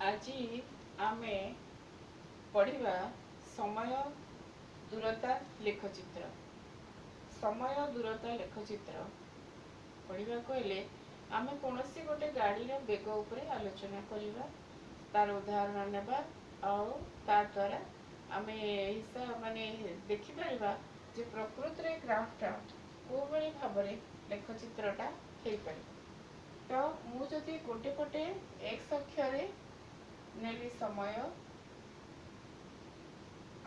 आज आमे पढ़िबा समय दूरता लेखचित्र। समय दूरता लेखचित्र पढ़िबा कहले आमे कोनोसी गोटे गाड़ीर बेग उपरे आलोचना करिबा, तार उदाहरण नेबा और तार द्वारा आमे हिसाब माने देखि परिबा जे प्रकृति रे ग्राफटा को भली भाबरे लेखचित्रटा हेई परिबा। तो मु जदि गोटे पटे एक्स अक्षरे नेली समय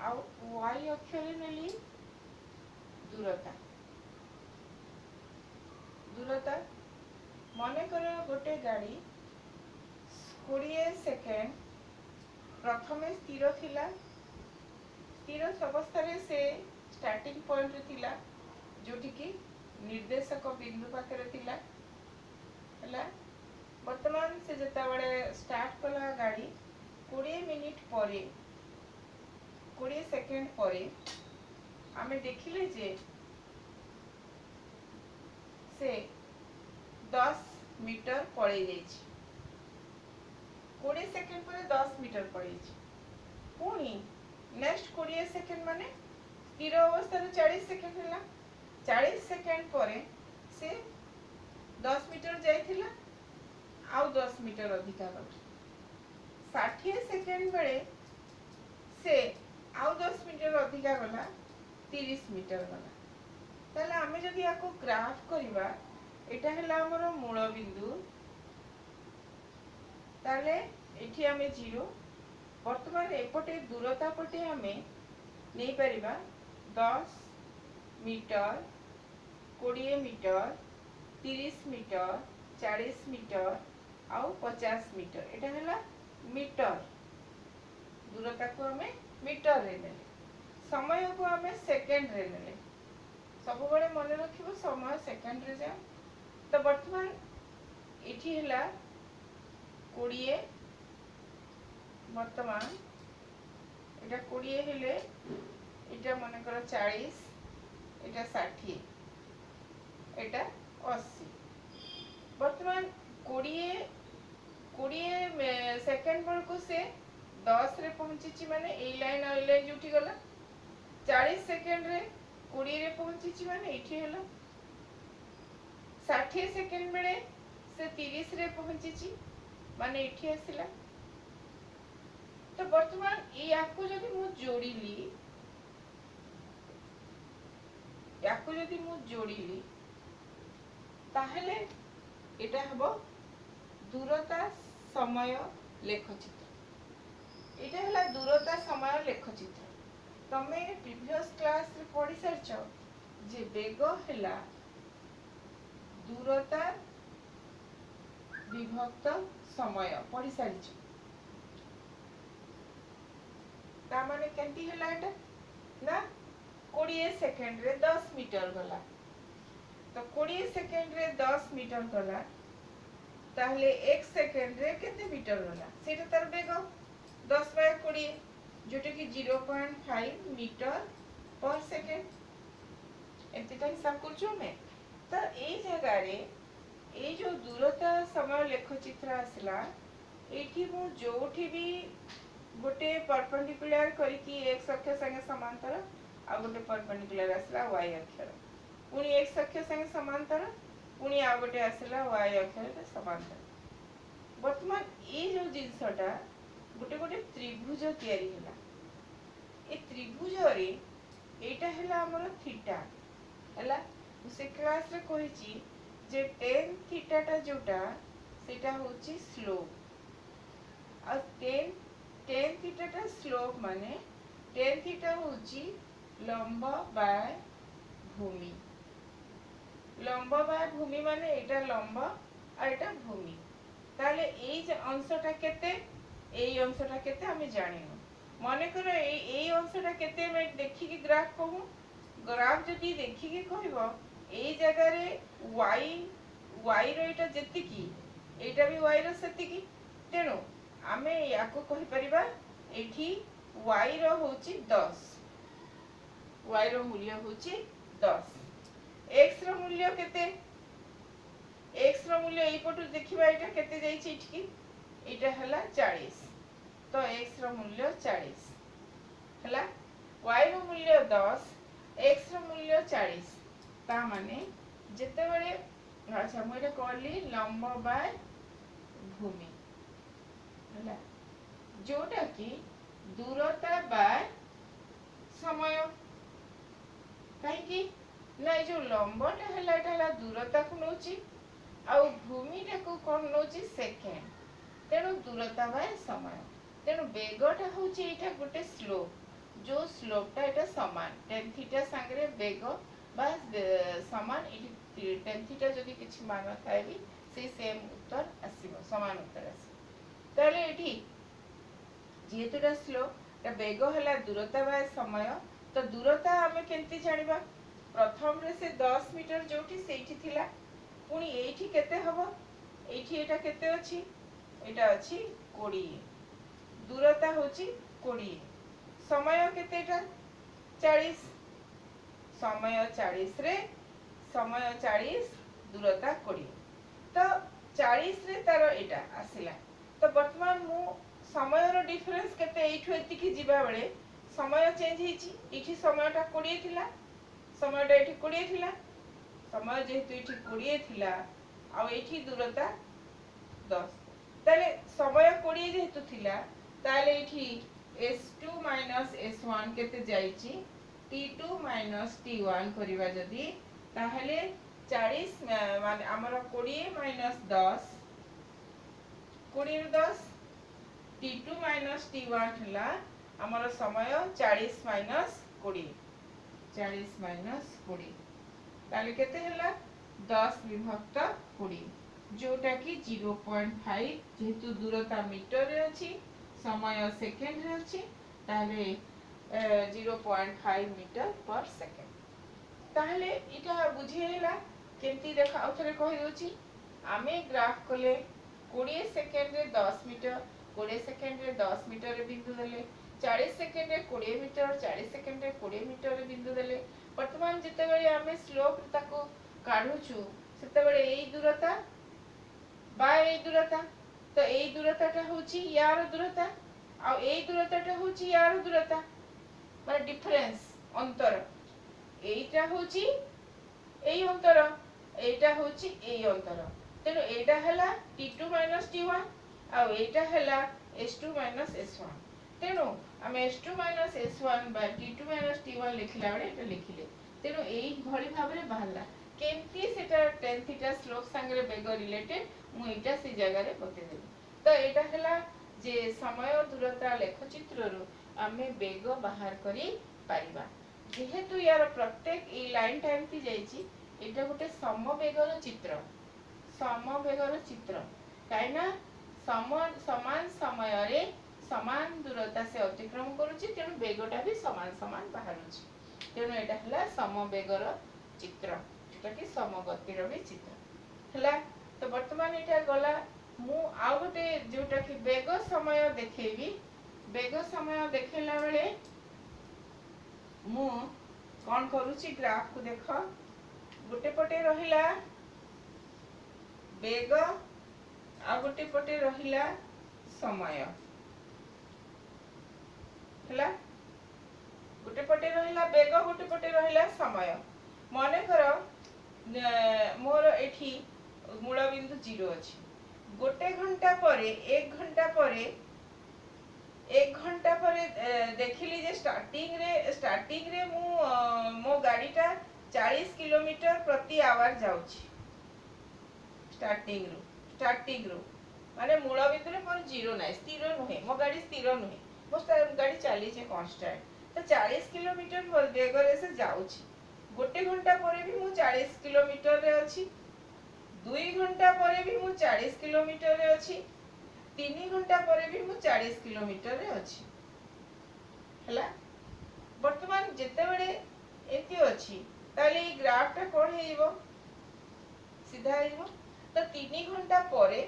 आउ वाई अक्षरे नेली दूरता। दूरता मने कर गोटे गाड़ी 20 सेकेंड प्रथमे स्थिर थिला, स्थिर अवस्था से स्टार्टिंग पॉइंट थिला जोटी की निर्देशक बिंदु पाखरे थिला हला। वर्तमान से जता बड़े स्टार्ट कला गाड़ी 20 मिनिट परे 20 सेकेंड परे आमे देखिले जे से 10 मीटर पड़े जाइछि। 20 सेकेंड पर 10 मीटर पड़े पुणी नेक्स्ट 20 सेकेंड माने स्थिर अवस्था 40 सेकेंड है। 40 सेकेंड पर से 10 मीटर जाइथिला आउ 10 मीटर अधिका गला। 60 सेकेंड बेले से आउ 10 मीटर अधिका गला 30 मीटर गला। ताले आमे जदि याको ग्राफ करिबा एटा हैला हमर मूल बिंदु, ताले एठी आमे 0 वर्तमान एपटे दूरता पटे आमे नहीं परिबा 10 मीटर 20 मीटर 30 मीटर 40 मीटर आउ 50 मीटर। एटा हैला मीटर। दूरता को आमे मीटर रे नेले, समय को आमे सेकेंड रे नेले। सब बड़े मन रखिबो समय सेकेंड रे जा। तो वर्तमान एठी हैला 20 वर्तमान एटा 20 हेले एटा मन कर 40 एटा 60 एटा 80। वर्तमान 20 सेकेंड बेलू से 10 रे पहुंची माने ए लाइन जुटी गला। 40 सेकेंड रे 20 रे पहुंची माने एठी हैला। 60 सेकेंड बेले से 30 रे पहुंची माने एठी आसिला। तो वर्तमान याको जदि मु जोड़िली ताहले एटा हबो दूरता समय लेखचित्र। एटा हला दूरता समय लेखचित्र। तमे प्रीवियस क्लास रे पढ़ी सरछ जे बेग हला दूरता विभक्त समय पढ़ी सारिछ। ता माने केंती हला एटा ना 20 सेकेंड रे 10 मीटर गला। तो 20 सेकेंड रे 10 मीटर गला ताहले 1 सेकेंड रे केते मीटर गला सेटा तार बेग 10 बाय 20 जोटे की 0.5 मीटर पर सेकेंड। एतिका हिसाब करछु मैं। तो ए जगह रे ए जो दूरता समय लेखचित्र आसला एठी मु जोठी भी गोटे परपेंडिकुलर करिकी एक्स अक्ष संगे समांतर आ गोटे परपेंडिकुलर आसला वाई अक्ष पुणी एक्स अक्ष संगे समांतर पुणी आ गोटे आसला वाई अक्ष समांतर। वर्तमान ए जो जिनसटा गोटे गोटे त्रिभुज तयारी होला। ए त्रिभुज रे एटा हैला हमर थीटा हैला। से क्लास रे कहिची जे tan थीटा टा जोटा सेटा होची स्लोप आ tan थीटा टा स्लोप माने tan थीटा होची लंब बाय भूमि। लंब बाय भूमि माने एटा लंब आ एटा भूमि। ताले ए जे अंशटा केते ए अंशटा केते हमें जानिनो। माने कर ए अंशटा केते मैं देखि कि ग्राफ कहू। ग्राफ जदि देखि कि कहबो ए जगह रे y रो एटा जेतिकी एटा भी y रो सेतिकी। तेनो आमे याको कहि परिबा एठी y रो होची 10, y रो मूल्य होची 10। x रो मूल्य केते x रो मूल्य एई पटु देखिबा एटा केते जाईची एठी इटा हला 40 तो x रो मूल्य 40 हला y रो मूल्य 10 x रो मूल्य 40 ता माने जेते बळे अच्छा मोइरा कहली लंब बाय भूमि हला जोटा की दूरता बाय समय काहे की ना जो लंबटा हला दूरता को नोची आउ भूमिटा को कोन नोची सेकेंड तेणु दूरता बाय समय तेणु बेगटा होची एटा गोटे स्लोप जो स्लोपटा एटा समान tan थीटा संगे बेग बा समान इटी tan थीटा जदी किछि मान थाए भी से सेम उत्तर आसीबो समान उत्तर आसी ताले एठी जेतुटा स्लोप ता बेग हला दूरता बाय समय तो दूरता हमें केंती जानिबा प्रथम रे से 10 मीटर जोटी सेठी थिला पुनी एठी केते हबो एठी एटा केते अछि एटा अछि 20 दूरता होची 20 समय केतेटा 40 समय 40 रे समय 40 दूरता 20 तो 40 रे तारो एटा आसिला तो वर्तमान मु समय रो डिफरेंस केते एठु एति की जिबा बेले समय चेंज हिची एठी समयटा 20 थिला समयटा एठी 20 थिला समय जेहेतु एठी 20 थिला आ एठी दूरता 10 ताले समय 20 जेहेतु थिला ताले एठी s2 s1 केते जाईची t2 t1 करिवा जदी ताहले 40 माने हमर 20 10 20 10 t2 t1 हला हमर समय 40 20 40 20 ताले केते हला 10 विभक्त 20 जोटा की 0.5 जेहेतु दूरता मीटर रे अछि समय सेकेंड रे अछि ताले 0.5 मीटर पर सेकेंड ताहले इटा बुझिहेला केंती देखा औथरे कहि दोची आमे ग्राफ कोले 20 सेकेंड रे 10 मीटर 20 सेकेंड रे 10 मीटर रे बिंदु देले 40 सेकेंड रे 20 मीटर 40 सेकेंड रे 20 मीटर रे बिंदु देले वर्तमान जेते बेले आमे स्लोप ताको काढुछु सेते बेले एई दूरता बाय एई दूरता तो एई दूरताटा होची यार दूरता आ एई दूरताटा होची यार दूरता माने डिफरेंस अंतर एईटा होची एई अंतर एईटा होची एई अंतर तेनो एटा हला t2 t1 आ एटा हला s2 s1 तेनो आमे s2 s1 बा t2 t1 लिखला बेले एटा लिखिले तेनो एई भली भाबरे बाहरला केमती सेटा tan थीटा स्लोप संगे बेग रिलेटेड मु एटा से जगह रे बते देबी तो एटा हला जे समय दूरता लेख चित्र रो आमे बेग बाहर करी पारिबा जेहेतु यार प्रत्येक ई लाइन टाइमती जाईची एटा गोटे समवेगर चित्र काइना समान समय रे समान दूरता से अतिक्रम करूची तेनु बेगटा भी समान समान बाहरुची तेनु एटा हला समवेगर चित्र जेटा कि समगतिर भी चित्र हला तो वर्तमान एटा गला मु आ गोटे जोटा कि बेग समय देखेबी बेग समय देखेला बेले मु कोन करूची ग्राफ को देखो गोटे पटे रहिला बेग आ गोटे पटे रहिला समय हला गोटे पटे रहिला बेग गोटे पटे रहिला समय माने करो मोर एठी मूल बिंदु 0 अछि गोटे घंटा परे 1 घंटा परे 1 घंटा परे देखिली जे स्टार्टिंग रे मु मो गाड़ीटा 40 किलोमीटर प्रति आवर जाउची स्टार्टिंग रो माने मूल बिंदु रे मोर 0 नै स्थिर नहे मो गाड़ी स्थिर नहे मो गाड़ी चली जे कांस्टेंट तो 40 किलोमीटर बेग रे से जाउची गोटे घंटा परे भी मु 40 किलोमीटर रे अछि 2 घंटा परे भी मु 40 किलोमीटर रे अछि 3 घंटा परे भी मु 40 किलोमीटर रे अछि हला वर्तमान जेते बेले एति अछि ताले ई ग्राफ टा कोन हेइबो सीधा हेइबो तो 3 घंटा परे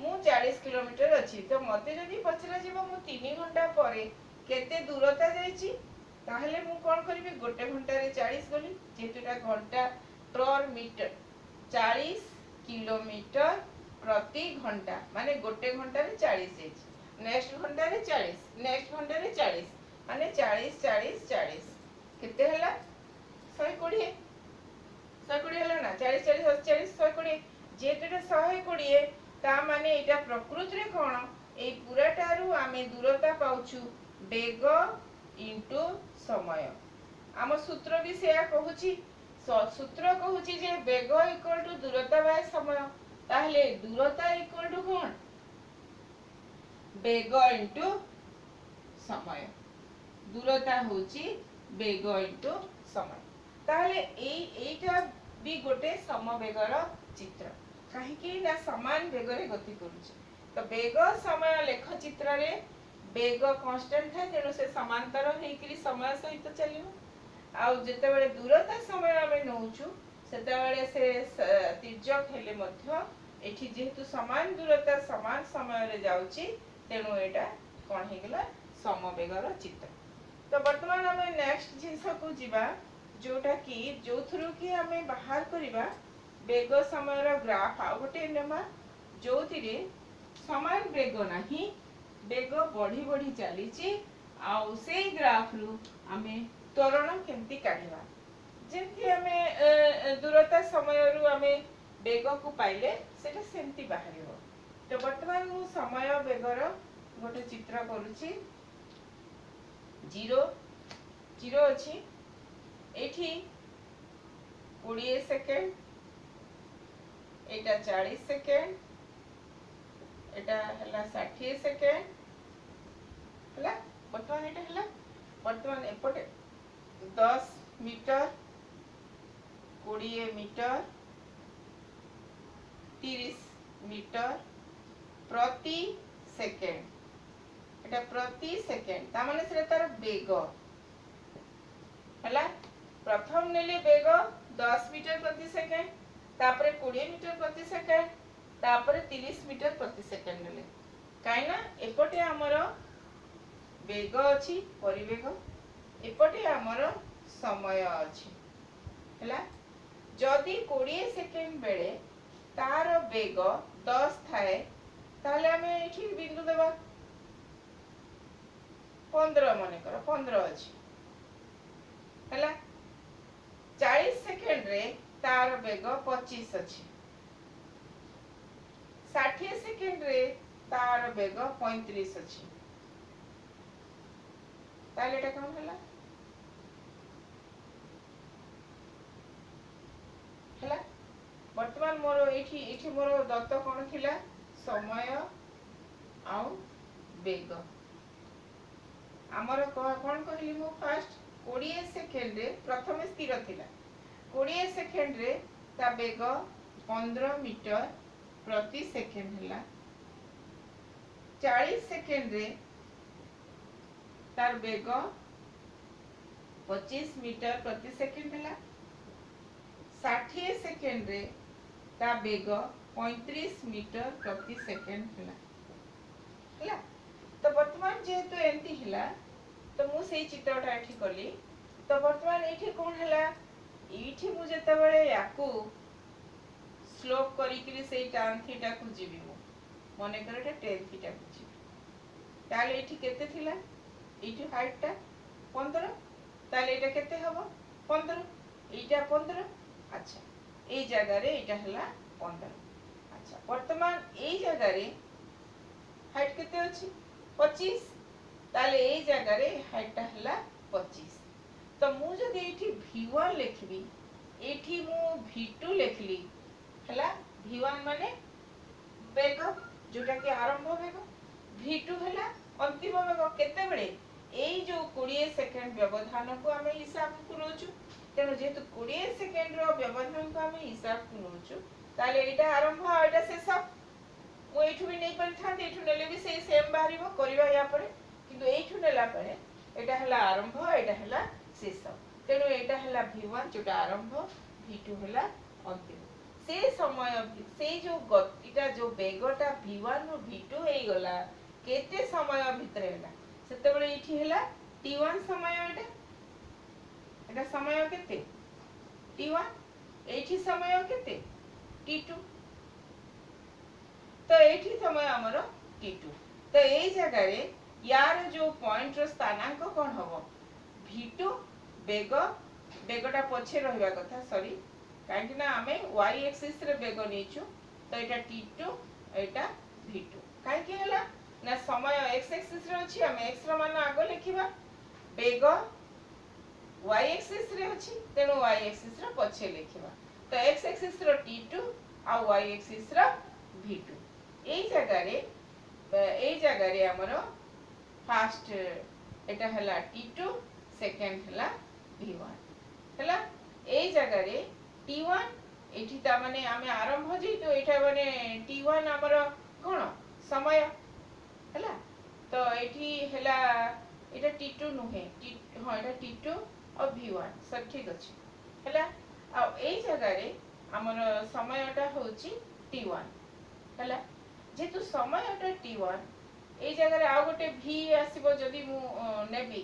मु 40 किलोमीटर अछि तो मते जदी पचरा जीवो मु 3 घंटा परे केते दूरता जाईची ताहले मु कोन करिबे गोटे घंटा रे 40 गली जेतुटा घंटा पर मीटर 40 किलोमीटर प्रति घंटा माने गोटे घंटा रे 40 इंच, नेक्स्ट घंटा रे 40, नेक्स्ट घंटा रे 40 माने 40 40 40 केते हला 120 120 हला ना 40 40 40 120 जेतेटा 120 ता माने एटा प्रकृति रे कोन ए पूराटारू आमे दूरता पाउछु बेग इनटू समय। आम सूत्र भी सेया कहूची सूत्र कहूची जे बेग इक्वल टू दूरता बाय समय ताहले दूरता इक्वल टू कोन बेग इनटू समय दूरता होची बेग इनटू समय ताहले एटा भी गोटे समवेगर चित्र काहे कि ना समान बेग रे गति करूची तो बेग समय लेख चित्र रे बेग कांस्टेंट है तेणु से समांतर हेकरी समय सहित चलिबो आ जेते बेले दूरता समय आमे नउचु सेते बेले से तिर्यक हेले मध्य एठी जेहेतु समान दूरता समान समय रे जाउची तेणु एटा कोन हे गेला समवेगर चित्र। तो वर्तमान आमे नेक्स्ट जिंस को जिबा जोटा कि जो थ्रू कि आमे बाहर करिबा बेग समय रो ग्राफ आ गोटे नेमा जोथिरे समान बेग नाही बेग बढ़ी बढ़ी चलीची आउ से ग्राफ रु आमे त्वरण केमती काढिबा जेमती आमे दूरता समय रु आमे बेग को पाइले सेटा सेमती बाहरिबो। तो वर्तमान मु समय बेगर गोटे चित्र करूची 0 0 अछि एठी 20 सेकेंड एटा 40 सेकेंड एटा हला 60 सेकेंड हला वर्तमान एटा हला वर्तमान एपटे 10 मीटर 20 मीटर 30 मीटर प्रति सेकेंड एटा प्रति सेकेंड ता माने से तार बेग हला प्रथम नेले बेग 10 मीटर प्रति सेकेंड तापरे 20 मीटर प्रति सेकेंड तापरे 30 मीटर प्रति सेकेंड नेले काइना एपटे हमर बेग अछि परिवेग एपटे हमर समय अछि हला जदी 20 सेकेंड बेले तार बेग 10 थाए ताले हमें एठी बिंदु देबा 15 माने करो 15 अछि हला 40 सेकेंड रे तार बेग 25 अछि 60 सेकेंड रे तार बेग 35 अछि ताले एटा कोन हला हला वर्तमान मोर एठी मोर दत्त कोन थिला समय आउ बेग हमर कोन कहली मु फास्ट 20 सेकेंड रे प्रथम स्थिर थिला 20 सेकेंड रे ता बेग 15 मीटर प्रति सेकेंड हला 40 सेकेंड रे तार बेग 25 मीटर प्रति सेकेंड हला 60 सेकेंड रे ता बेग 35 मीटर प्रति सेकेंड हला तो वर्तमान जेहेतु एंती हला तो मु सेही चित्रटा एठी कली तो वर्तमान एठी कोन हला एठी मु जेते बेले याकू स्लोप करी कि सेही tan थीटा को जीबी मु मने करे tan थीटा को जीबी ताले एठी केते थिला एठी हाइट ता 15 ताले एटा केते हबो 15 एटा 15 अच्छा ए जगह रे एटा हला 15 अच्छा वर्तमान ए जगह रे हाइट केते अछि 25 ताले ए जगह रे हाइट ता हला 25 तो मु जदी एठी v1 लिखबी एठी मु v2 लिखली हला v1 माने बेग जोटा कि आरंभ बेग v2 हला अंतिम बेग केते बेले एई जो 20 सेकेंड व्यवधान को हमें हिसाब को नोचु तेनो जेतु 20 सेकेंड रो व्यवधान को हमें हिसाब को नोचु ताले एटा आरंभ आ एटा शेष मु एठु भी नै परिथांते एठु नेले भी सेही सेम बाहरिबो करिबा या परे किंतु एठु नेला परे एटा हला आरंभ एटा हला शेष तेनो एटा हला v1 जोटा आरंभ v2 हला अंतिम से समय से जो गतिटा जो बेगटा v1 और v2 हे गला केते समय भितरे हला सेते बेले इठी हला t1 समय एटा समय केते t1 एठी समय केते t2 तो एठी समय हमर t2 तो एई जगह रे यार जो पॉइंट रो स्थानांक कोन हबो v2 बेग बेगटा पछे रहबा कथा सॉरी काहे ना हमें y एक्सिस रे बेग नेचु तो एटा t2 एटा v2 काहे कि हला ना समय x एक्सिस रे अछि हम x रो मान आगो लिखिबा बेग y एक्सिस रे अछि तेनो y एक्सिस रे पछे लिखिबा तो x एक्सिस रो t2 आ y एक्सिस रो v2 एई जगह रे हमरो फर्स्ट एटा हला t2 सेकंड हला v1 हला एई जगह रे t1 एठी ता माने आमे आरंभ जे तो एटा माने t1 हमरो कोन समय हला तो एठी हला एटा t2 नुहे हां एटा t2 और v1 सब ठीक अछि हला आ एई जगह रे हमरो समयटा होची t1 हला जेतु समयटा t1 एई जगह रे आ गोटे v आसीबो जदी मु नेबी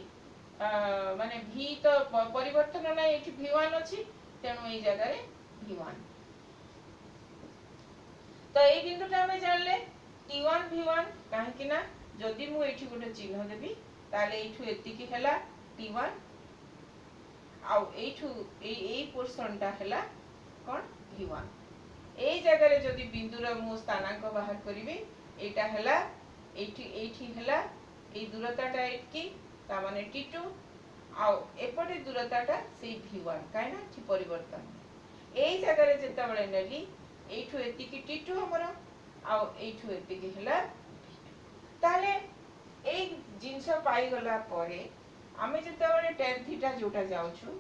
माने v तो परिवर्तन ना एठी v1 अछि तेनु एई जगह रे v1 तो एई बिंदुटा हमें जानले t1 v1 काहे कि ना जदी मु एठी गोटे चिन्ह देबी ताले एठु एति की हला t1 आ एठु एई पोर्शनटा हला कोन v1 एई जगह रे जदी बिंदु रो मु स्थानांक बाहर करिवि एटा हला एठी हला एई दूरताटा एटकी ता माने t2 आ एपटे दूरताटा से v1 काहे ना छि परिवर्तन एई जगह रे जेता बळे नेली एठु एति की t2 हमरो आ एठु एति की हला ताले एई जिंस पाई गला परे आमे जेता बळे tan थीटा जोटा जाउछु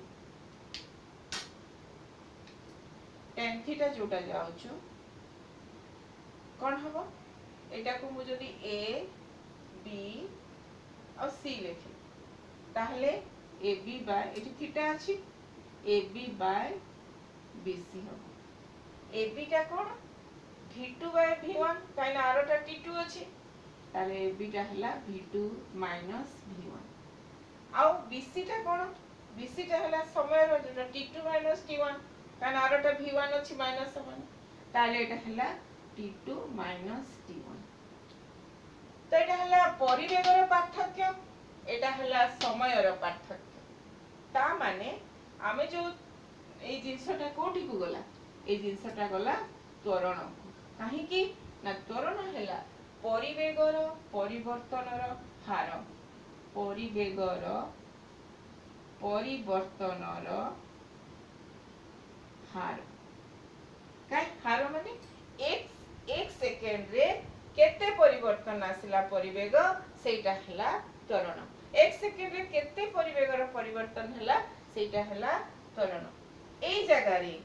tan थीटा जोटा जाउछु कोन हबो एटा को मु जदी a b और c लिखि ताहले ab बाय एठी थीटा अछि ab बाय bc हो ab टा कोन v2 बाय v1 काइना आरोटा t2 अछि ताले ab टा हला v2 माइनस v1 आउ bc टा कोन bc टा हला समय रो जो t2 माइनस t1 काइना आरोटा v1 अछि माइनस समान ताले एटा हला t2 माइनस t1 तो एटा हला परिवेगर पार्थक्य एटा हला समयर पार्थक्य ता माने आमे जो ए जिंसटा कोठी को गला ए जिंसटा गला त्वरण को काहे कि ना त्वरण हला परिवेगर परिवर्तनर हार परिवेगर परिवर्तनर हार काय हार माने एक सेकेंड रे केते परिवर्तन आसिला परिवेग सेटा हला त्वरण एक सेकेंड रे केते परिवेगर परिवर्तन हला सेटा हला त्वरण एई जगह रे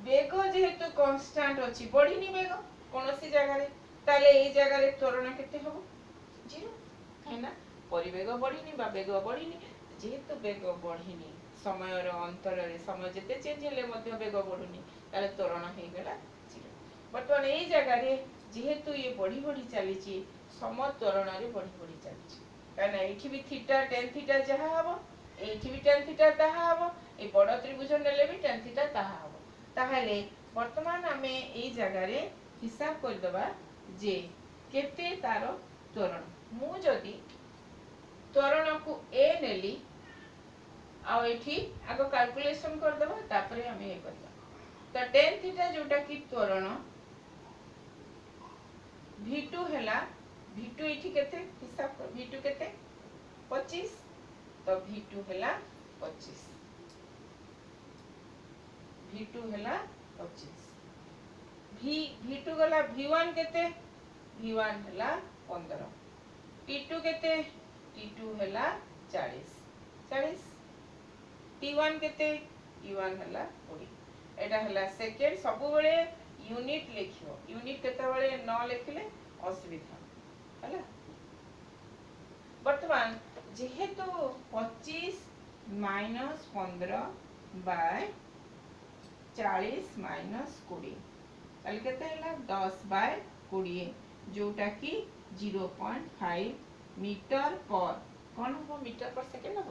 वेग जेहेतु कांस्टेंट अछि बढ़िनी वेग कोनोसी जगह रे ताले एई जगह रे त्वरण केते हबो 0 हैना परिवेग बढ़िनी बा वेग बढ़िनी जेहेतु वेग बढ़िनी समय रो अंतर रे समय जते चेंज हेले मध्ये वेग बढ़ुनी ताले त्वरण हे गेला 0 बर्तमान एई जगह रे जेहेतु ये बढ़ी बढ़ी चली छि सम त्वरण रे बढ़ी बढ़ी चली छि काना एठी भी थीटा tan थीटा जहा हबो एठी भी tan थीटा ताहा हबो ए बड़ त्रिभुज नेले भी tan थीटा ताहा हबो ताहाले वर्तमान हमें एई जगह रे हिसाब कर दबा जे केते तारो त्वरण मु जदी त्वरण को a नेली आ एठी आगो कैलकुलेशन कर दबा तापरे हमें ए करबा तो tan थीटा जोटा की त्वरण v2 हला v2 एठी केते हिसाब कर v2 केते 25 तो v2 हला 25 v2 हला 25 v2 गला v1 केते v1 हला 15 t2 केते t2 हला 40 t1 केते t1 हला 20 एटा हला सेकेंड सब बेले यूनिट लिखियो यूनिट केते बेले न लिखले असुविधा हला वर्तमान जेहेतु 25 माइनस 15 बाय 40 माइनस 20 ताले केते हला 10 बाय 20 जोटा की 0.5 मीटर पर कोन हो मीटर पर सेकंड हो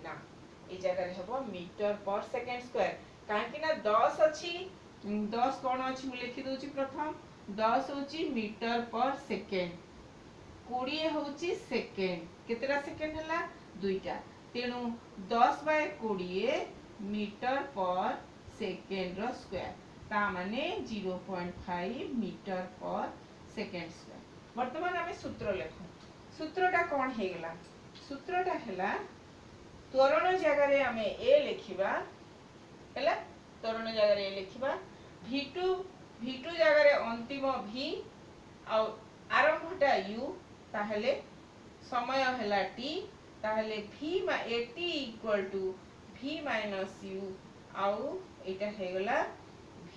ना ए जगह रे हो मीटर पर सेकंड स्क्वायर काहे कि ना 10 अछि 10 कोन अछि मु लिखि दोछि प्रथम 10 होची मीटर पर सेकेंड 20 होची सेकेंड केतेटा सेकेंड हला दुईटा तेणु 10 बाय 20 मीटर पर सेकेंड रो स्क्वायर ता माने 0.5 मीटर पर सेकेंड स्क्वायर वर्तमान आमे सूत्र लेखो सूत्रटा कोन हे गेला सूत्रटा हेला त्वरण जगह रे आमे a लिखिबा हेला त्वरण जगह रे लिखिबा v2 जगह रे अंतिम v आ आरंभटा u ताहले समय हेला t ताहले v at equal to v minus u आउ एटा हे गला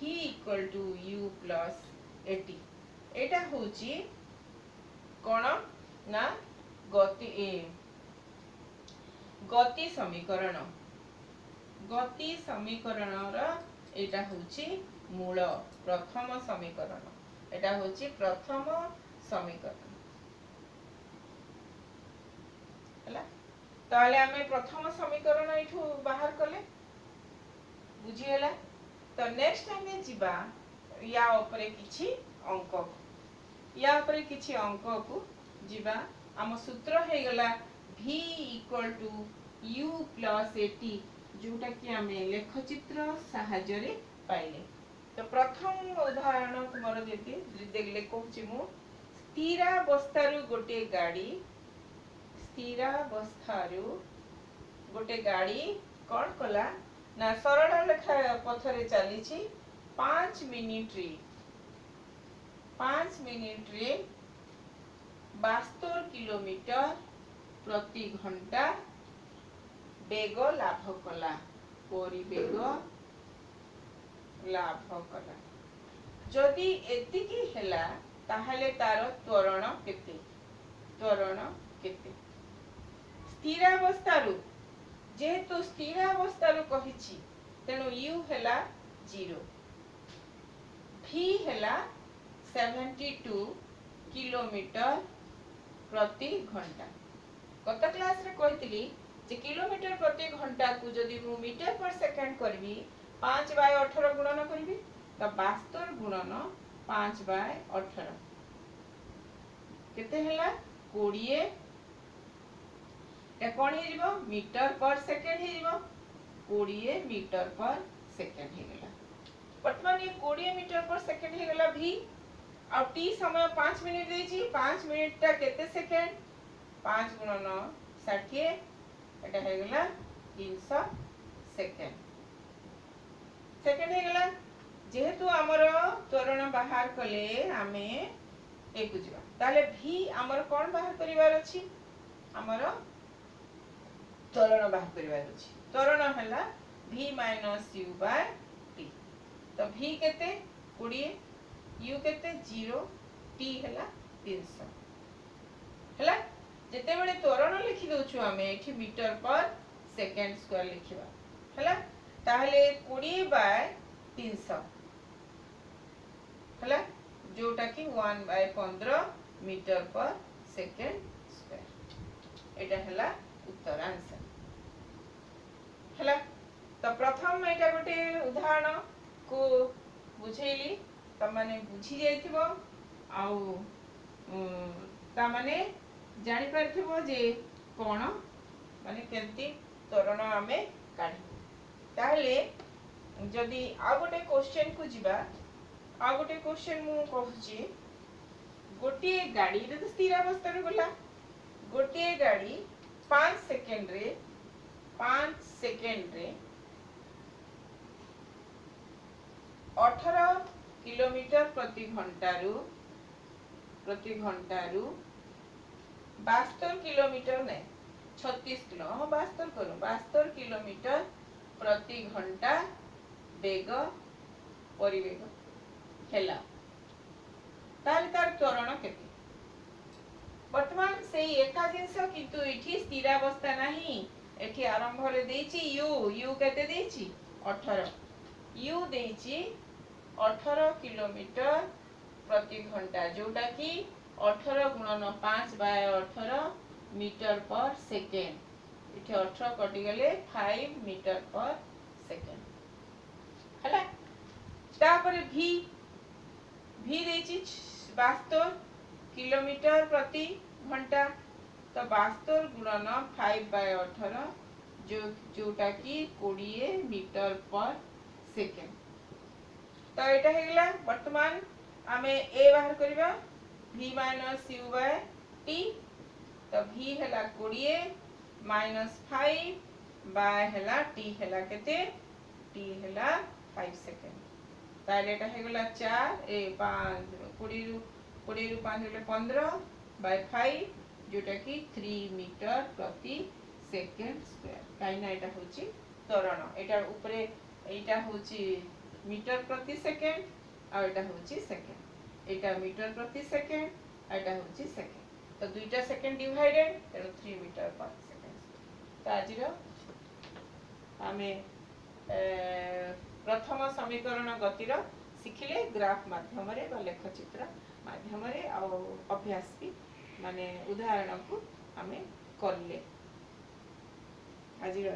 v equal to u plus at एटा होची कोन ना गति समीकरण रा एटा होची मूल प्रथम समीकरण एटा होची प्रथम समीकरण हला ताले हमें प्रथम समीकरण एठू बाहर कले बुझी गेला तो नेक्स्ट हमें जिबा या ऊपर किछि अंक को जिबा हम सूत्र हे गला v equal to u plus at जोटा कि हमें लेख चित्र सहाय्य रे पाइले तो प्रथम उदाहरण तुमरो देती देखले कहूची मु स्थिरावस्थारु गोटे गाड़ी कौन कला ना सरल रेखा पथरे चली 5 मिनिट रे 72 किलोमीटर प्रति घंटा बेग लाभ कला परिवेग लाभ कला जदि एतिकी हेला ताहले तार त्वरण केते स्थिरावस्थारु जेहेतु स्थिरावस्थारु कहिछि तेनु u हेला 0 v हेला 72 किलोमीटर प्रति घंटा गत क्लास रे कहितली जे किलोमीटर प्रति घंटा को जदि मु मीटर पर सेकंड करबी 5 बाय 18 गुणन करबी त 72 गुणन 5 बाय 18 केते हेला 20 ए कोन हे जिवो मीटर पर सेकंड हे जिवो 20 मीटर पर सेकंड हे गेला वर्तमान ये 20 मीटर पर सेकंड हे गेला v और t समय 5 मिनिट देछि 5 मिनिट ता केते सेकंड 5 गुणन 60 एटा हे गेला 300 सेकंड हे गेला जेहेतु हमर त्वरण बाहर कले हमें एक जिवा ताले v हमर कोन बाहर करिवार अछि हमर त्वरण बाहर करिवार अछि त्वरण हला v - u / t तो v केते 20 u केते 0 t हला 300 हला जेते बेले त्वरण लिखि दोछु हमें एठी मीटर पर सेकंड स्क्वायर लिखिबा हला ताहले 20 / 300 हला जोटा कि 1/15 मीटर पर सेकंड स्क्वायर एटा हला उत्तर आंसर हला तो प्रथम एटा गोटे उदाहरण को बुझेली त माने बुझी जाइथिबो आउ ता माने जानि परथिबो जे कोन माने केंती त्वरण हमें काढी ताहले जदी आ गोटे क्वेश्चन को जिबा आ गोटे क्वेश्चन मु कहूची गोटे गाड़ी रे तो स्थिर अवस्था रे गला गोटे गाड़ी 5 सेकंड रे 18 किलोमीटर प्रति घंटा रु 72 किलोमीटर ने 36 किलो हां 72 करू 72 किलोमीटर प्रति घंटा वेग परिवेग हेला तार त्वरण केते वर्तमान से एका जिंस किंतु एठी स्थिर अवस्था नाही एठी आरंभ रे देछि u केते देछि 18 u देछि 18 किलोमीटर प्रति घंटा जोटा कि 18 गुणन 5/18 मीटर पर सेकेंड एठी 18 कटि गेले 5 मीटर पर सेकेंड हला तापर v देछि 72 किलोमीटर प्रति घंटा, तो 72 गुणन 5/18 जोटा कि 20 मीटर पर सेकेंड। तो एटा हेगला वर्तमान आमे a बाहर करबा v minus u by t। तो v हैला 20 माइनस 5 बाय हैला t हैला केते t हैला 5 सेकेंड। ताले एटा हेगला 4 ए 5 20 रु 5 हेले 15 बाय 5 जोटा कि 3 मीटर प्रति सेकेंड स्क्वायर। काइना एटा होची त्वरण, एटा ऊपरे एटा होची मीटर प्रति सेकेंड आ एटा होची सेकेंड, एटा मीटर प्रति सेकेंड एटा होची सेकेंड। तो दुईटा सेकेंड डिवाइडेड तेणु 3 मीटर पर सेकेंड। तो आजिरो आमे प्रथम समीकरण गतिर शिखिले ग्राफ माध्यम रे बा लेखचित्र माध्यम रे आ अभ्यास भी माने उदाहरण को आमे करले। आजिरो